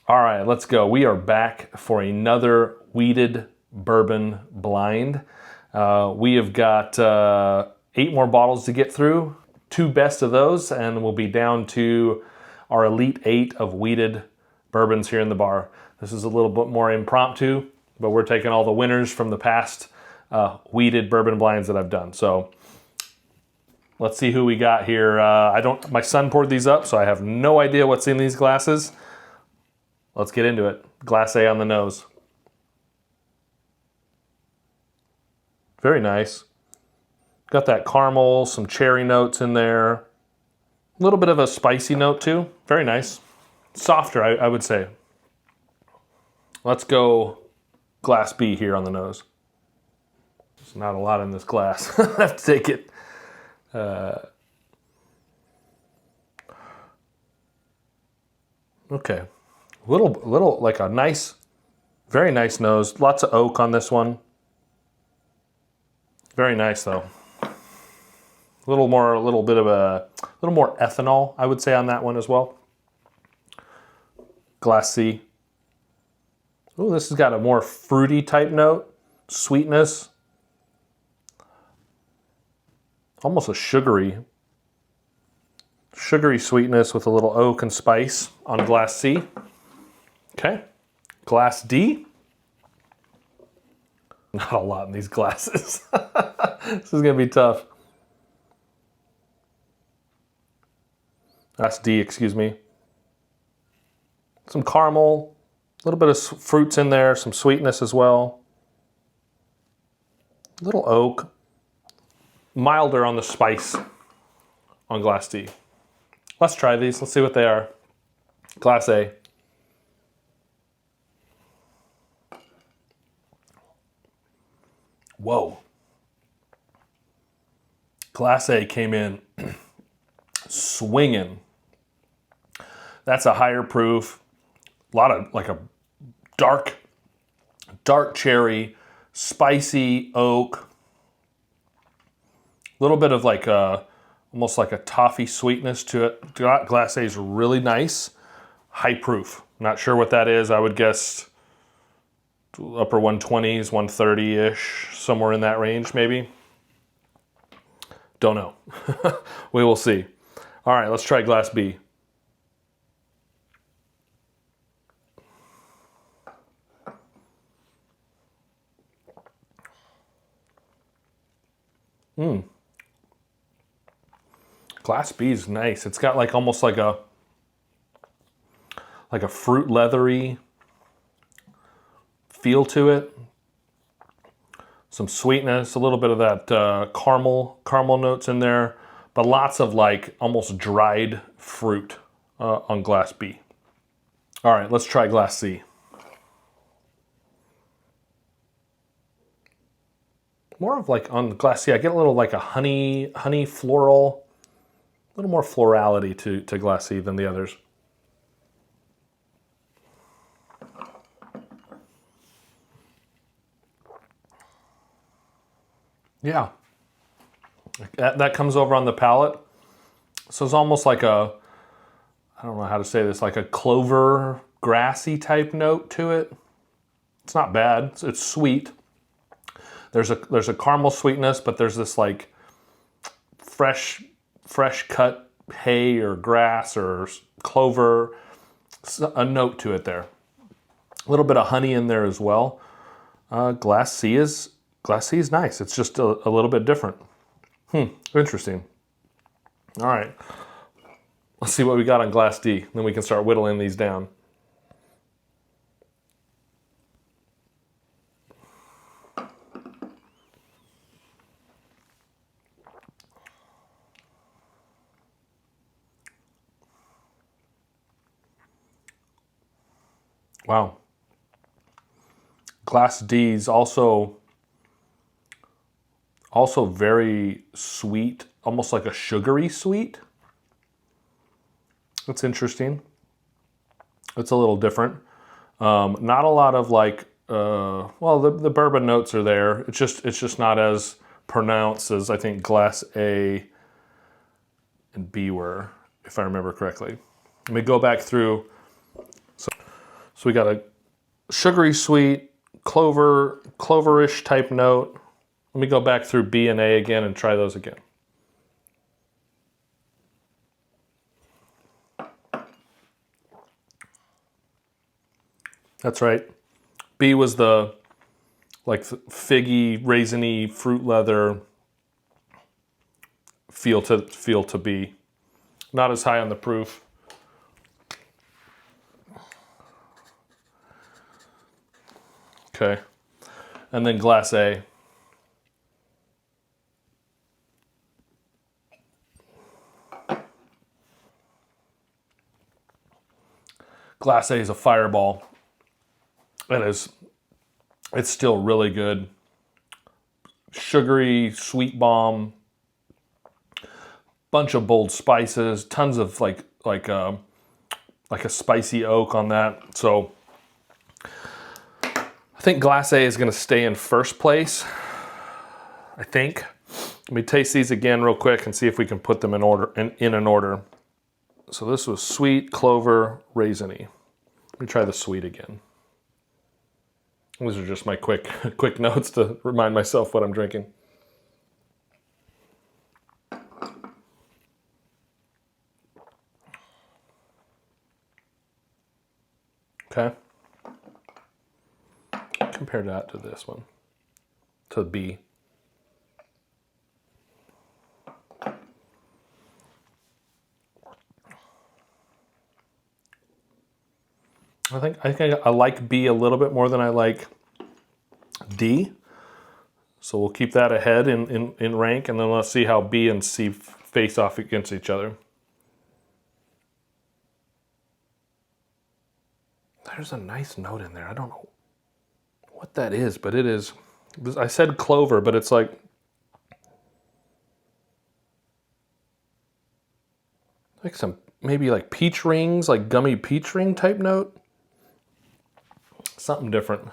All right, let's go. We are back for another wheated bourbon blind. We have got 8 more bottles to get through, 2 best of those, and we'll be down to our Elite 8 of wheated bourbons here in the bar. This is a little bit more impromptu, but we're taking all the winners from the past wheated bourbon blinds that I've done. So let's see who we got here. My son poured these up, so I have no idea what's in these glasses. Let's get into it. Glass A on the nose. Very nice. Got that caramel, some cherry notes in there. A little bit of a spicy note too. Very nice. Softer, I would say. Let's go glass B here on the nose. There's not a lot in this glass. I have to take it. Okay. Little like a nice, very nice nose. Lots of oak on this one. Very nice though. A little more ethanol, I would say, on that one as well. Glass C. Oh, this has got a more fruity type note, sweetness. Almost a sugary sweetness with a little oak and spice on glass C. Okay, glass D. Not a lot in these glasses. This is gonna be tough. Glass D, excuse me. Some caramel, a little bit of fruits in there, some sweetness as well. A little oak. Milder on the spice on glass D. Let's try these, let's see what they are. Glass A. Whoa. Glass A came in swinging. That's a higher proof. A lot of like a dark cherry, spicy oak. A little bit of like almost like a toffee sweetness to it. Glass A is really nice. High proof. Not sure what that is. I would guess upper 120s, 130-ish, somewhere in that range maybe. Don't know. We will see. All right, let's try glass B. Glass B is nice. It's got like almost like a fruit leathery feel to it. Some sweetness, a little bit of that caramel notes in there, but lots of like almost dried fruit on glass B. All right, let's try glass C. More of like on glass C, I get a little like a honey floral, a little more florality to glass C than the others. Yeah, that comes over on the palate. So it's almost like I don't know how to say this, like a clover, grassy type note to it. It's not bad, it's sweet. There's a caramel sweetness, but there's this like fresh cut hay or grass or clover, a note to it there. A little bit of honey in there as well. Glass C is nice. It's just a little bit different. Interesting. All right. Let's see what we got on glass D. Then we can start whittling these down. Wow. Glass D is also very sweet, almost like a sugary sweet. That's interesting. It's a little different. Not a lot of like, well, the bourbon notes are there. It's just not as pronounced as I think glass A and B were, if I remember correctly. Let me go back through. So we got a sugary sweet, cloverish type note. Let me go back through B and A again and try those again. That's right. B was the like figgy, raisiny, fruit leather feel to B. Not as high on the proof. Okay. And then glass A. Glass A is a fireball. It's still really good. Sugary, sweet bomb, bunch of bold spices, tons of like a spicy oak on that. So I think glass A is going to stay in first place. I think. Let me taste these again real quick and see if we can put them in order in an order. So this was sweet, clover, raisiny. Let me try the sweet again. These are just my quick notes to remind myself what I'm drinking. Okay. Compare that to this one, to B. I think I like B a little bit more than I like D. So we'll keep that ahead in rank, and then let's see how B and C face off against each other. There's a nice note in there. I don't know what that is, but it is. I said clover, but it's like some maybe like peach rings, like gummy peach ring type note. Something different.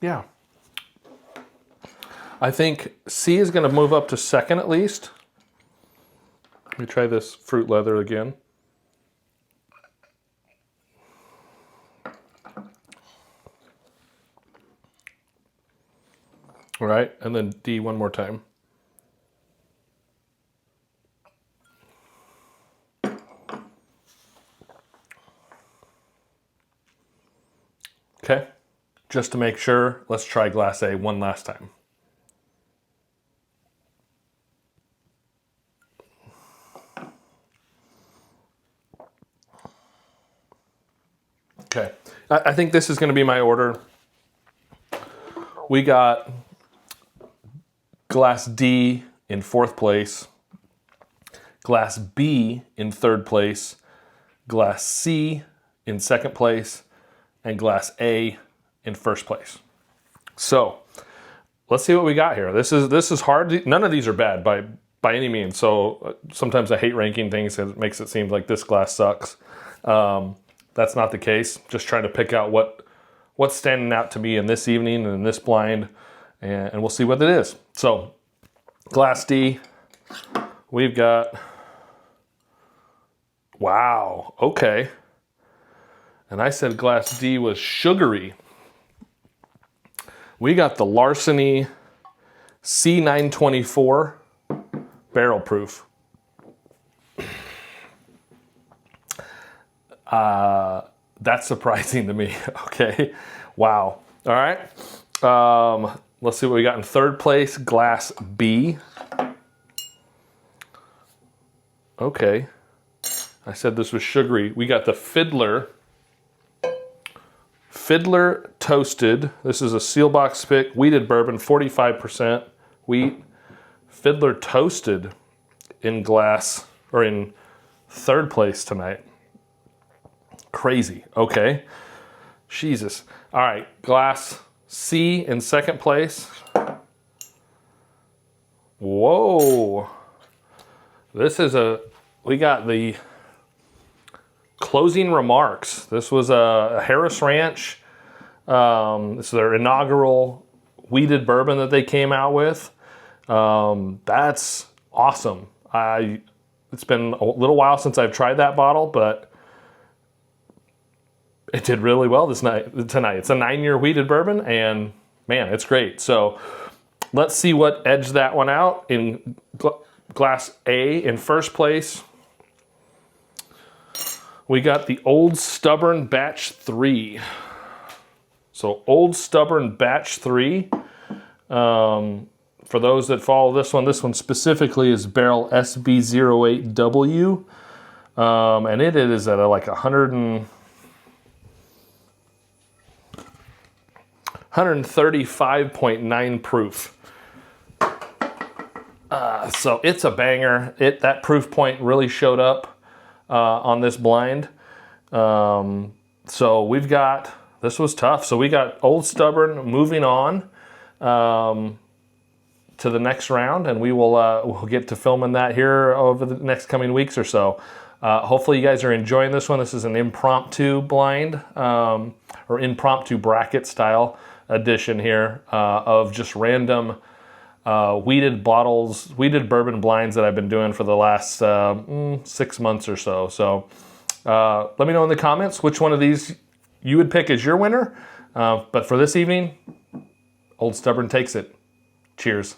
Yeah. I think C is going to move up to second at least. Let me try this fruit leather again. All right, and then D one more time. Okay, just to make sure, let's try glass A one last time. Okay, I think this is going to be my order. We got glass D in fourth place, glass B in third place, glass C in second place, and glass A in first place. So let's see what we got here. This is hard. None of these are bad by any means. So sometimes I hate ranking things because it makes it seem like this glass sucks. That's not the case. Just trying to pick out what's standing out to me in this evening and in this blind, and we'll see what it is. So glass D, we've got, wow, okay. And I said glass D was sugary. We got the Larceny C924 barrel proof. That's surprising to me. Okay, wow. All right, let's see what we got in third place. Glass B. Okay, I said this was sugary. We got the Fiddler Toasted. This is a seal box pick, wheated bourbon, 45% wheat. Fiddler Toasted in glass, or in third place tonight. Crazy. Okay. Jesus. All right. Glass C in second place. Whoa. We got the closing remarks. This was a Harris Ranch. This is their inaugural weeded bourbon that they came out with. That's awesome. It's been a little while since I've tried that bottle, but it did really well tonight. It's a 9-year weeded bourbon, and man, it's great. So let's see what edged that one out. In glass A, in first place, we got the Old Stubborn Batch 3. So Old Stubborn Batch 3. For those that follow this one specifically is barrel SB08W. And it is at like 135.9 proof. So it's a banger. That proof point really showed up on this blind. So we've got, this was tough. So we got Old Stubborn moving on to the next round, and we'll get to filming that here over the next coming weeks or so. Hopefully you guys are enjoying this one. This is an impromptu blind or impromptu bracket style edition here of just random weeded bottles, weeded bourbon blinds that I've been doing for the last 6 months or so. So let me know in the comments which one of these you would pick as your winner. But for this evening, Old Stubborn takes it. Cheers.